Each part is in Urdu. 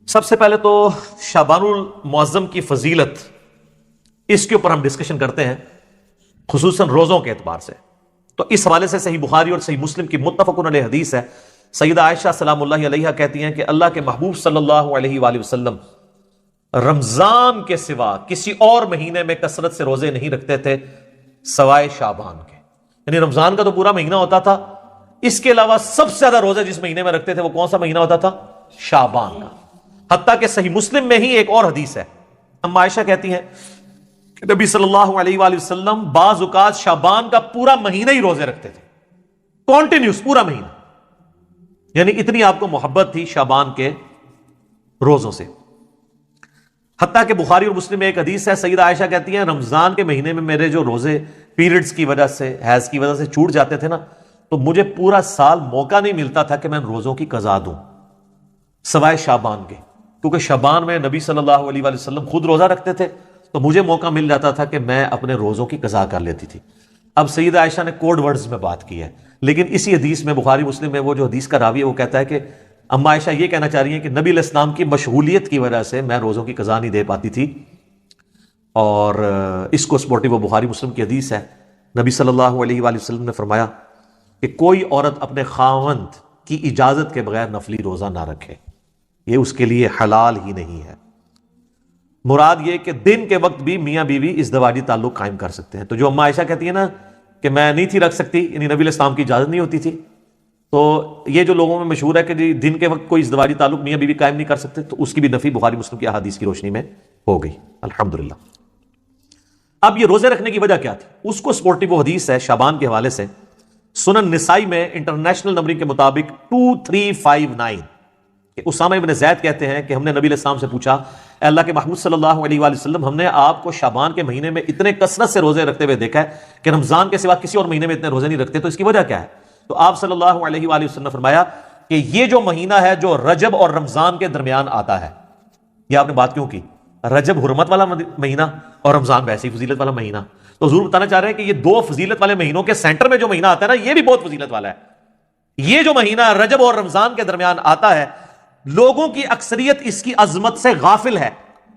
سب سے پہلے تو شعبان المعظم کی فضیلت، اس کے اوپر ہم ڈسکشن کرتے ہیں خصوصاً روزوں کے اعتبار سے. تو اس حوالے سے صحیح بخاری اور صحیح مسلم کی متفق علیہ حدیث ہے. سیدہ عائشہ سلام اللہ علیہا کہتی ہیں کہ اللہ کے محبوب صلی اللہ علیہ وآلہ وسلم رمضان کے سوا کسی اور مہینے میں کثرت سے روزے نہیں رکھتے تھے سوائے شعبان کے. یعنی رمضان کا تو پورا مہینہ ہوتا تھا، اس کے علاوہ سب سے زیادہ روزے جس مہینے میں رکھتے تھے وہ کون سا مہینہ ہوتا تھا؟ شعبان کا. حتیٰ کہ صحیح مسلم میں ہی ایک اور حدیث ہے، اما عائشہ کہتی ہیں کہ نبی صلی اللہ علیہ وآلہ وسلم بعض اوقات شعبان کا پورا مہینہ ہی روزے رکھتے تھے، کانٹینیوس پورا مہینہ. یعنی اتنی آپ کو محبت تھی شعبان کے روزوں سے. حتیٰ کہ بخاری اور مسلم میں ایک حدیث ہے، سیدہ عائشہ کہتی ہیں رمضان کے مہینے میں میرے جو روزے پیریڈز کی وجہ سے، حیض کی وجہ سے چھوٹ جاتے تھے نا، تو مجھے پورا سال موقع نہیں ملتا تھا کہ میں روزوں کی قضا دوں سوائے شعبان کے، کیونکہ شعبان میں نبی صلی اللہ علیہ وآلہ وسلم خود روزہ رکھتے تھے تو مجھے موقع مل جاتا تھا کہ میں اپنے روزوں کی قضا کر لیتی تھی. اب سیدہ عائشہ نے کوڈ ورڈز میں بات کی ہے، لیکن اسی حدیث میں بخاری مسلم میں وہ جو حدیث کا راوی ہے وہ کہتا ہے کہ اما عائشہ یہ کہنا چاہ رہی ہیں کہ نبی علیہ السلام کی مشغولیت کی وجہ سے میں روزوں کی قضا نہیں دے پاتی تھی. اور اس کو سپورٹی وہ بخاری مسلم کی حدیث ہے. نبی صلی اللہ علیہ وآلہ وسلم نے فرمایا کہ کوئی عورت اپنے خاوند کی اجازت کے بغیر نفلی روزہ نہ رکھے، یہ اس کے لیے حلال ہی نہیں ہے. مراد یہ کہ دن کے وقت بھی میاں بیوی ازدواجی تعلق قائم کر سکتے ہیں. تو جو اما عائشہ کہتی ہے نا کہ میں نہیں تھی رکھ سکتی، یعنی نبی علیہ السلام کی اجازت نہیں ہوتی تھی، تو یہ جو لوگوں میں مشہور ہے کہ جی دن کے وقت کوئی ازدواجی تعلق میاں بیوی قائم نہیں کر سکتے، تو اس کی بھی نفی بخاری مسلم کی احادیث کی روشنی میں ہو گئی الحمدللہ. اب یہ روزے رکھنے کی وجہ کیا تھی؟ اس کو سپورٹیو وہ حدیث ہے شعبان کے حوالے سے، سنن نسائی میں انٹرنیشنل نمبرنگ کے مطابق 2359 کہ اسامہ ابن زید کہتے ہیں کہ ہم نے نبی علیہ السلام سے پوچھا اے اللہ کے محبوب صلی اللہ علیہ وآلہ وسلم، ہم نے آپ کو شعبان کے مہینے میں اتنے کثرت سے روزے رکھتے ہوئے دیکھا ہے کہ رمضان کے سوا کسی اور مہینے میں اتنے روزے نہیں رکھتے، تو اس کی وجہ کیا ہے؟ تو آپ صلی اللہ علیہ وآلہ وسلم نے فرمایا کہ یہ جو مہینہ ہے جو رجب اور رمضان کے درمیان آتا ہے. یہ آپ نے بات کیوں کی؟ رجب حرمت والا مہینہ اور رمضان ویسی فضیلت والا مہینہ. تو حضور بتانا چاہ رہے ہیں کہ یہ دو فضیلت والے مہینوں کے سینٹر میں جو مہینہ آتا ہے نا، یہ بھی بہت فضیلت والا ہے. یہ جو مہینہ رجب اور رمضان کے درمیان آتا ہے، لوگوں کی اکثریت اس کی عظمت سے غافل ہے،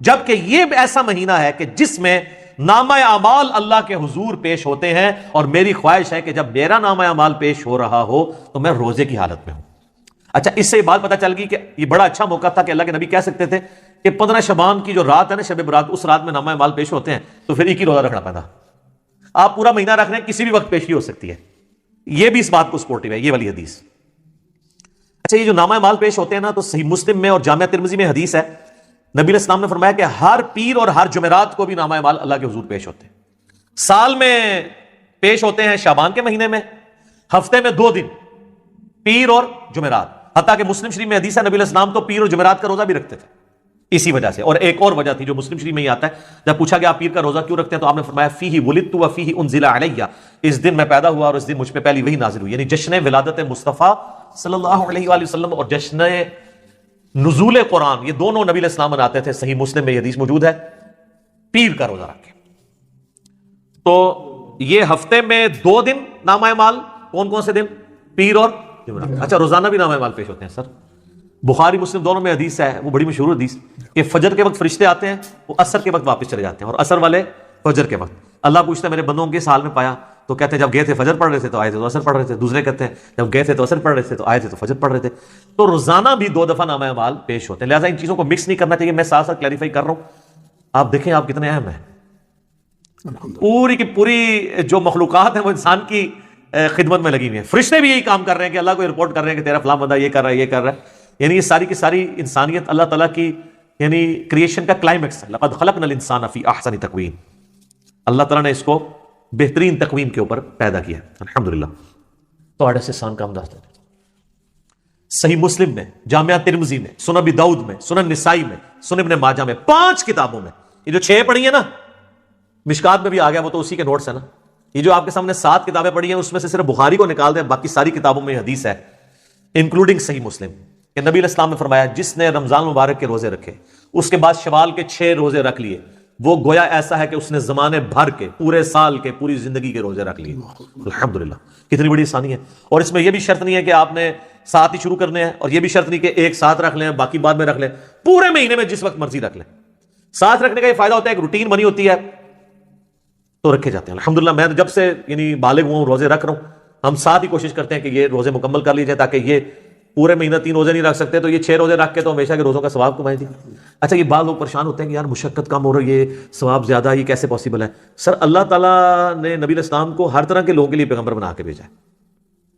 جبکہ یہ ایسا مہینہ ہے کہ جس میں نامہ اعمال اللہ کے حضور پیش ہوتے ہیں، اور میری خواہش ہے کہ جب میرا نامہ اعمال پیش ہو رہا ہو تو میں روزے کی حالت میں ہوں. اچھا، اس سے یہ بات پتہ چل گئی کہ یہ بڑا اچھا موقع تھا کہ اللہ کے نبی کہہ سکتے تھے کہ 15 شعبان کی جو رات ہے نا، شب برات، اس رات میں نامہ اعمال پیش ہوتے ہیں، تو پھر ایک ہی روزہ رکھنا پڑتا. آپ پورا مہینہ رکھ رہے ہیں، کسی بھی وقت پیشی ہو سکتی ہے. یہ بھی اس بات کو سپورٹیو ہے، یہ والی حدیث. اچھا، یہ جو نامہ اعمال پیش ہوتے ہیں نا، تو صحیح مسلم میں اور جامعہ ترمذی میں حدیث ہے، نبی علیہ السلام نے فرمایا کہ ہر پیر اور ہر جمعرات کو بھی نامہ اعمال اللہ کے حضور پیش ہوتے ہیں. سال میں پیش ہوتے ہیں شعبان کے مہینے میں، ہفتے میں 2 دن پیر اور جمعرات. حتیٰ کہ مسلم شریف میں حدیث ہے نبی علیہ السلام تو پیر اور جمعرات کا روزہ بھی رکھتے تھے اسی وجہ سے. اور ایک اور وجہ تھی جو مسلم شریف میں ہی آتا ہے، جب پوچھا گیا آپ پیر کا روزہ کیوں رکھتے ہیں تو آپ نے فرمایا فیہ ولدت و فیہ انزل علیہ، اس دن میں پیدا ہوا اور اس دن مجھ پہ پہلی وحی نازل ہوئی. یعنی جشن ولادت مصطفیٰ صلی اللہ علیہ وآلہ وسلم اور جشن نزول قرآن، یہ دونوں نبی علیہ السلام مناتے تھے. صحیح مسلم میں یہ حدیث موجود ہے، پیر کا روزہ رکھے. تو یہ ہفتے میں 2 دن نامہ اعمال، کون کون سے دن؟ پیر اور جمعرات. اچھا، روزانہ بھی نامہ اعمال پیش ہوتے ہیں سر؟ بخاری مسلم دونوں میں حدیث ہے، وہ بڑی مشہور حدیث کہ فجر کے وقت فرشتے آتے ہیں، وہ عصر کے وقت واپس چلے جاتے ہیں، اور عصر والے فجر کے وقت. اللہ پوچھتا ہے میرے بندوں کو کس حال میں پایا؟ تو کہتے ہیں جب گئے تھے فجر پڑھ رہے تھے تو آئے تھے تو عصر پڑھ رہے تھے. دوسرے کہتے ہیں جب گئے تھے تو عصر پڑھ رہے تھے تو آئے تھے تو فجر پڑھ رہے تھے. تو روزانہ بھی 2 دفعہ نامہ اعمال پیش ہوتے ہیں. لہٰذا ان چیزوں کو مکس نہیں کرنا چاہیے. میں ساتھ ساتھ کلیریفائی کر رہا ہوں. آپ دیکھیں آپ کتنے اہم ہیں. پوری کی پوری جو مخلوقات ہیں وہ انسان کی خدمت میں لگی ہوئی ہیں. فرشتے بھی یہی کام کر رہے ہیں کہ اللہ کو رپورٹ کر رہے ہیں کہ تیرا فلاں بندہ یہ کر رہا ہے، یہ کر رہا ہے. یعنی یہ ساری کی ساری انسانیت اللہ تعالیٰ کی یعنی کریشن کا کلائمیکس ہے. لقد خلقنا الانسان فی احسن تقویم. اللہ تعالیٰ نے اس کو بہترین تقویم کے اوپر پیدا کیا ہے الحمدللہ. تو آڑے سے سان کام داشتے ہیں. صحیح مسلم میں، جامعہ ترمذی میں، سنن ابی داؤد میں، سنن نسائی میں، سنن ابن ماجہ میں، 5 کتابوں میں، یہ جو 6 پڑھی ہیں نا، مشکات میں بھی آ گیا، وہ تو اسی کے نوٹس ہیں نا. یہ جو آپ کے سامنے 7 کتابیں پڑھی ہیں، اس میں سے صرف بخاری کو نکال دیں، باقی ساری کتابوں میں حدیث ہے انکلوڈنگ صحیح مسلم کہ نبی علیہ السلام نے فرمایا جس نے رمضان مبارک کے روزے رکھے، اس کے بعد شوال کے 6 روزے رکھ لیے، وہ گویا ایسا ہے کہ اس نے زمانے بھر کے، پورے سال کے، پوری زندگی کے روزے رکھ لیے. الحمدللہ کتنی بڑی آسانی ہے. اور اس میں یہ بھی شرط نہیں ہے کہ آپ نے ساتھ ہی شروع کرنے ہیں، اور یہ بھی شرط نہیں کہ ایک ساتھ رکھ لیں باقی بعد میں رکھ لیں. پورے مہینے میں جس وقت مرضی رکھ لیں. ساتھ رکھنے کا یہ فائدہ ہوتا ہے، ایک روٹین بنی ہوتی ہے تو رکھے جاتے ہیں. الحمدللہ میں جب سے بالغ ہوا ہوں، روزے رکھ رہا ہوں. ہم ساتھ ہی کوشش کرتے ہیں کہ یہ روزے مکمل کر لیجیے، تاکہ یہ پورے مہینہ 3 روزے نہیں رکھ سکتے تو یہ 6 روزے رکھ کے تو ہمیشہ کے روزوں کا ثواب کمائے. اچھا، یہ بعض لوگ پریشان ہوتے ہیں کہ یار مشقت کم ہو رہی ہے، ثواب زیادہ، یہ کیسے پاسبل ہے؟ سر، اللہ تعالیٰ نے نبی علیہ السلام کو ہر طرح کے لوگوں کے لیے پیغمبر بنا کے بھیجا ہے.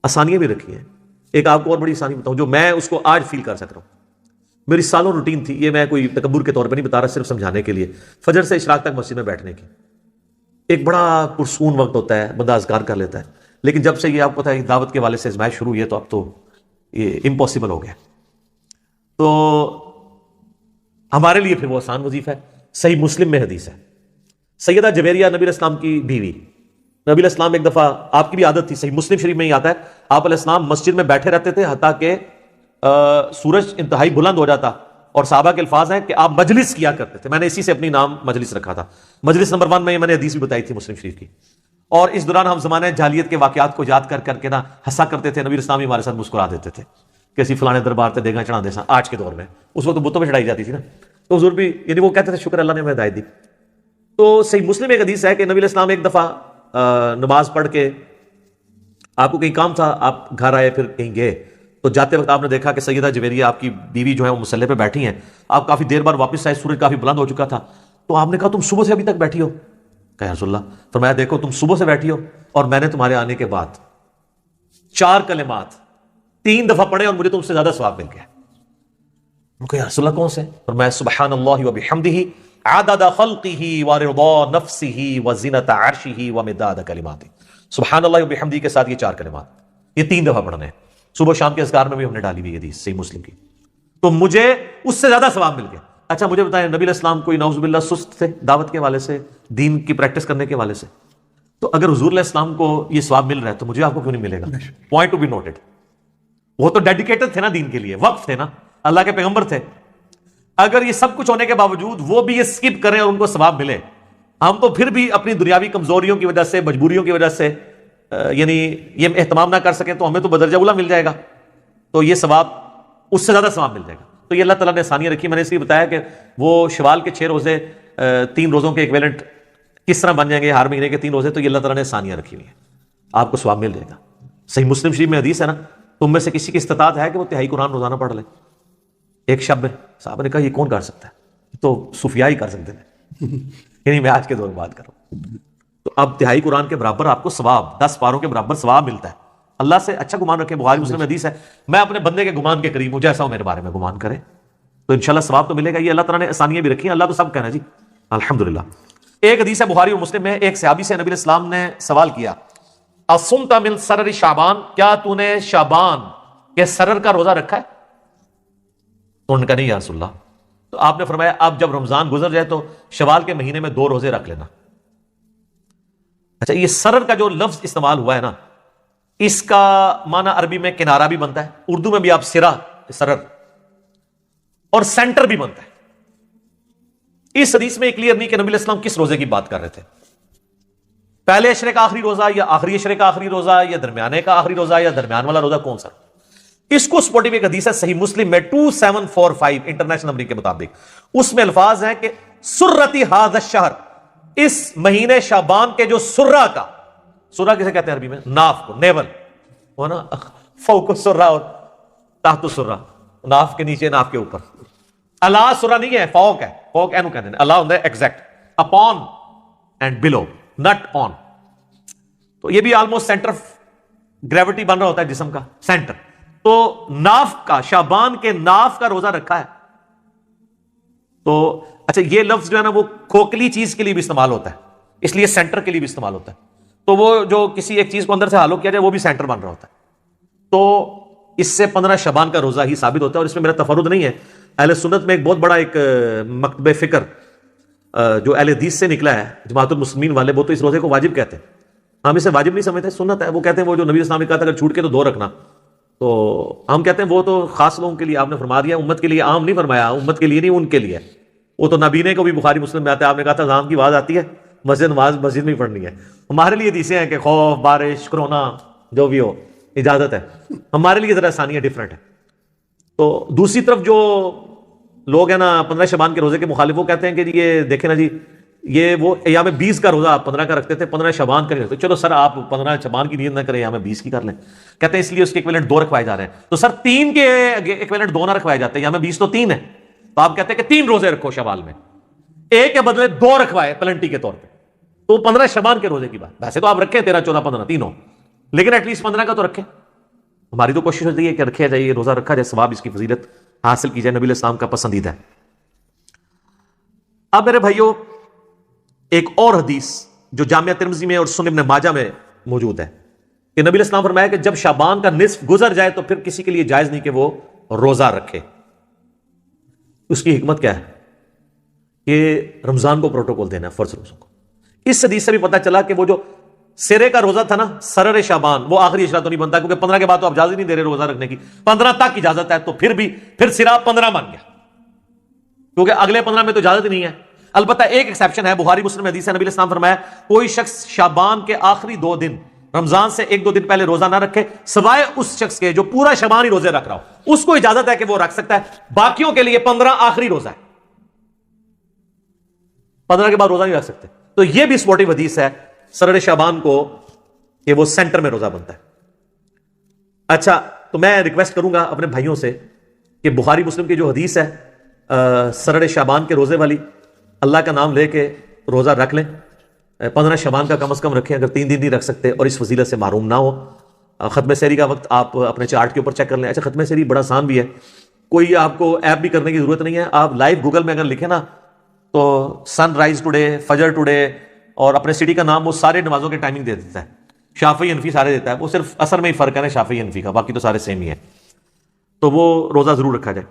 آسانیاں بھی رکھی ہیں. ایک آپ کو اور بڑی آسانی بتاؤں جو میں اس کو آج فیل کر سک رہا ہوں. میری سالوں روٹین تھی، یہ میں کوئی تکبر کے طور پہ نہیں بتا رہا، صرف سمجھانے کے لیے. فجر سے اشراق تک مسجد میں بیٹھنے کی ایک بڑا پرسکون وقت ہوتا ہے، بندہ اذکار کر لیتا ہے. لیکن جب سے یہ آپ کو پتہ ہے دعوت کے والے سے ازمائش شروع ہوئی ہے تو اب تو یہ امپاسبل ہو گیا. تو ہمارے لیے پھر وہ آسان وظیفہ ہے. صحیح مسلم میں حدیث ہے، سیدہ جویریہ نبی علیہ السلام کی بیوی، نبی علیہ السلام ایک دفعہ، آپ کی بھی عادت تھی، صحیح مسلم شریف میں ہی آتا ہے، آپ علیہ السلام مسجد میں بیٹھے رہتے تھے حتیٰ کہ سورج انتہائی بلند ہو جاتا، اور صحابہ کے الفاظ ہیں کہ آپ مجلس کیا کرتے تھے. میں نے اسی سے اپنی نام مجلس رکھا تھا. مجلس نمبر 1 میں نے حدیث بھی بتائی تھی مسلم شریف کی. اور اس دوران ہم زمانے جاہلیت کے واقعات کو یاد کر کر کے نا ہنسا کرتے تھے. نبی اسلام ہمارے ساتھ مسکرا دیتے تھے کہ اسی فلانے دربار تے دیگاں چڑھا دے سا. آج کے دور میں اس وقت بتوں پہ چڑھائی جاتی تھی نا، تو حضور بھی وہ کہتے تھے شکر اللہ نے ہمیں ہدایت دی. تو صحیح مسلم ایک حدیث ہے کہ نبی علیہ السلام ایک دفعہ نماز پڑھ کے، آپ کو کہیں کام تھا، آپ گھر آئے، پھر کہیں گئے، تو جاتے وقت آپ نے دیکھا کہ سیدہ جویریہ آپ کی بیوی جو ہے وہ مصلی پہ بیٹھی ہیں. آپ کافی دیر بعد واپس آئے، سورج کافی بلند ہو چکا تھا. تو آپ نے کہا تم صبح سے ابھی تک بیٹھی ہو؟ کہا رسول اللہ. فرمایا دیکھو تم صبح سے بیٹھی ہو اور میں نے تمہارے آنے کے بعد 4 کلمات 3 دفعہ پڑھے اور مجھے تم سے زیادہ ثواب مل گیا. کہا رسول اللہ کون سے؟ فرمایا سبحان اللہ وبحمدہ عدد خلقہ ورضا نفسہ وزنۃ عرشہ ومداد کلماتہ. سبحان اللہ وبحمدہ کے ساتھ یہ 4 کلمات، یہ 3 دفعہ پڑھنے ہیں. صبح شام کے اذکار میں بھی ہم نے ڈالی ہوئی حدیث صحیح مسلم کی. تو مجھے اس سے زیادہ ثواب مل گیا. اچھا مجھے بتائیں، نبی علیہ السلام کوئی نعوذ باللہ سست تھے دعوت کے حوالے سے، دین کی پریکٹس کرنے کے حوالے سے؟ تو اگر حضور علیہ السلام کو یہ ثواب مل رہا ہے تو مجھے آپ کو کیوں نہیں ملے گا؟ Point to be noted. وہ تو ڈیڈیکیٹڈ تھے نا دین کے لیے، وقف تھے نا، اللہ کے پیغمبر تھے. اگر یہ سب کچھ ہونے کے باوجود وہ بھی یہ سکپ کریں اور ان کو ثواب ملے، ہم تو پھر بھی اپنی دنیاوی کمزوریوں کی وجہ سے، مجبوریوں کی وجہ سے یہ اہتمام نہ کر سکیں تو ہمیں تو بدرجہ اولیٰ مل جائے گا، تو یہ ثواب اس سے زیادہ ثواب مل جائے گا. تو یہ اللہ تعالیٰ نے آسانیاں رکھی. میں نے اس لیے بتایا کہ وہ شوال کے 6 روزے 3 روزوں کے ایکویلنٹ کس طرح بن جائیں گے، ہر مہینے کے 3 روزے، تو یہ اللہ تعالیٰ نے آسانیاں رکھی ہوئی ہیں، آپ کو ثواب مل جائے گا. صحیح مسلم شریف میں حدیث ہے نا، تم میں سے کسی کی استطاعت ہے کہ وہ 3 قرآن روزانہ پڑھ لے ایک شب میں؟ صاحب نے کہا یہ کون کر سکتا ہے؟ تو صوفیاء ہی کر سکتے ہیں. یعنی میں آج کے دور میں بات کر رہا ہوں. تو اب 3 قرآن کے برابر آپ کو ثواب، 10 پاروں کے برابر ثواب ملتا ہے. اللہ سے اچھا گمان رکھے. بخاری مسلم حدیث ہے، میں اپنے بندے کے گمان کے قریب ہوں، جیسا ہوں میرے بارے میں گمان کرے تو انشاءاللہ ثواب تو ملے گا. یہ اللہ تعالیٰ نے آسانیاں بھی رکھی ہیں. اللہ تو سب کہنا جی الحمدللہ. ایک حدیث ہے بخاری اور مسلم میں، ایک صحابی سے نبی علیہ السلام نے سوال کیا، اصمت من سرر شعبان، کیا تو نے شعبان کے سرر کا روزہ رکھا ہے؟ تو انہوں نے کہا نہیں یا رسول اللہ. تو آپ نے فرمایا اب جب رمضان گزر جائے تو شوال کے مہینے میں 2 روزے رکھ لینا. اچھا، یہ سرر کا جو لفظ استعمال ہوا ہے نا، اس کا معنی عربی میں کنارہ بھی بنتا ہے، اردو میں بھی آپ سرا، سرر، اور سینٹر بھی بنتا ہے. اس حدیث میں کلیئر نہیں کہ نبی علیہ السلام کس روزے کی بات کر رہے تھے، پہلے اشرے کا آخری روزہ یا آخری اشرے کا آخری روزہ یا درمیانے کا آخری روزہ یا درمیان والا روزہ، کون سا؟ اس کو سپورٹیو ایک حدیث ہے صحیح مسلم میں 2745 انٹرنیشنل نمبر کے مطابق. اس میں الفاظ ہیں کہ سرتی ھذا الشہر، اس مہینے شعبان کے جو سرہ کا، سرہ کسے کہتے ہیں عربی میں؟ ناف کو، نیول وہ نا، فوق السرہ اور تحت السرہ، ناف کے نیچے ناف کے اوپر. اللہ سرہ نہیں ہے، فوق ہے، فوق اینو کہتے ہیں، اللہ ہوتا ہے ایگزیکٹ، اپون اینڈ بلو، نٹ آن. تو یہ بھی آلموسٹ سینٹر آف گریوٹی بن رہا ہوتا ہے جسم کا، سینٹر. تو ناف کا، شعبان کے ناف کا روزہ رکھا ہے. تو اچھا یہ لفظ جو ہے نا وہ کھوکھلی چیز کے لیے بھی استعمال ہوتا ہے، اس لیے سینٹر کے لیے بھی استعمال ہوتا ہے. تو وہ جو کسی ایک چیز کو اندر سے ہالو کیا جائے وہ بھی سینٹر بن رہا ہوتا ہے. تو اس سے 15 شعبان کا روزہ ہی ثابت ہوتا ہے. اور اس میں میرا تفرد نہیں ہے، اہل سنت میں ایک بہت بڑا ایک مکتب فکر جو اہل حدیث سے نکلا ہے، جماعت المسلمین والے، وہ تو اس روزے کو واجب کہتے ہیں. ہم اسے واجب نہیں سمجھتے، سنت ہے. وہ کہتے ہیں وہ جو نبی اسلام نے کہا تھا اگر چھوٹ کے تو 2 رکھنا، تو ہم کہتے ہیں وہ تو خاص لوگوں کے لیے آپ نے فرما دیا، امت کے لیے عام نہیں فرمایا، امت کے لیے نہیں، ان کے لیے. وہ تو نبینے کو بھی بخاری مسلم میں آتا ہے، آپ نے کہا تھا اذان کی آواز آتی ہے مسجد میں ہی پڑھنی ہے. ہمارے لیے حدیثیں ہیں کہ خوف، بارش، کرونا جو بھی ہو اجازت ہے، ہمارے لیے ذرا آسانیاں ڈفرینٹ ہے. تو دوسری طرف جو لوگ ہیں نا 15 شعبان کے روزے کے مخالف، وہ کہتے ہیں کہ یہ دیکھیں نا جی، یہ وہ ایام 20 کا روزہ آپ 15 کا رکھتے تھے، 15 شعبان کا نہیں رکھتے. چلو سر آپ 15 شعبان کی نیت نہ کریں، ایام 20 کی کر لیں. کہتے ہیں اس لیے اس کے ایکویلنٹ 2 رکھوائے جا رہے ہیں. تو سر 3 کے ایکویلنٹ 2 نہ رکھوائے جاتے ہیں، ایام 20 تو 3 ہے، تو آپ کہتے ہیں کہ 3 روزے رکھو شوال میں، ایک کے بدلے 2 رکھوائے پلنٹی کے طور پہ. تو 15 شعبان کے روزے کی بات، ویسے تو آپ رکھیں 13 14 15 تینوں، لیکن ایٹ لیسٹ 15 کا تو رکھیں. ہماری تو کوشش ہوتی ہے کہ رکھا جائے، روزہ رکھا جائے، ثواب اس کی فضیلت حاصل کی جائے، نبی علیہ السلام کا پسندیدہ ہے. اب میرے بھائیوں ایک اور حدیث جو جامعہ ترمذی میں اور سنن ابن ماجہ میں موجود ہے کہ نبی علیہ السلام فرمایا کہ جب شعبان کا نصف گزر جائے تو پھر کسی کے لیے جائز نہیں کہ وہ روزہ رکھے. اس کی حکمت کیا ہے؟ کہ رمضان کو پروٹوکول دینا ہے، فرض روزوں کو. اس حدیث سے بھی پتہ چلا کہ وہ جو سرے کا روزہ تھا نا، سرر شعبان، وہ آخری اشرا تو نہیں بنتا، کیونکہ 15 کے بعد تو آپ اجازت نہیں دے رہے روزہ رکھنے کی، 15 تک اجازت ہے. تو پھر سرا 15 بن گیا، کیونکہ اگلے 15 میں تو اجازت نہیں ہے. البتہ ایک ایکسیپشن ہے، بخاری مسلم میں حدیث ہے، نبی علیہ السلام فرمایا کوئی شخص شعبان کے آخری 2 دن رمضان سے 1-2 دن پہلے روزہ نہ رکھے سوائے اس شخص کے جو پورا شعبان ہی روزے رکھ رہا ہو، اس کو اجازت ہے کہ وہ رکھ سکتا ہے. باقیوں کے لیے 15 آخری روزہ ہے، 15 کے بعد روزہ نہیں رکھ سکتے. تو یہ بھی سپورٹیو حدیث ہے سرر شعبان کو کہ وہ سینٹر میں روزہ بنتا ہے. اچھا، تو میں ریکویسٹ کروں گا اپنے بھائیوں سے کہ بخاری مسلم کی جو حدیث ہے سرر شعبان کے روزے والی، اللہ کا نام لے کے روزہ رکھ لیں. 15 شعبان کا کم از کم رکھیں، اگر 3 دن نہیں رکھ سکتے اور اس فضیلت سے محروم نہ ہو. ختم سحری کا وقت آپ اپنے چارٹ کے اوپر چیک کر لیں. اچھا، ختم سحری بڑا آسان بھی ہے، کوئی آپ کو ایپ بھی کرنے کی ضرورت نہیں ہے. آپ لائیو گوگل میں اگر لکھیں نا تو سن رائز ٹوڈے، فجر ٹوڈے اور اپنے سٹی کا نام، وہ سارے نمازوں کے ٹائمنگ دے دیتا ہے. شافعی حنفی سارے دیتا ہے، وہ صرف اثر میں ہی فرق ہے نا شافعی حنفی کا، باقی تو سارے سیم ہی ہیں. تو وہ روزہ ضرور رکھا جائے.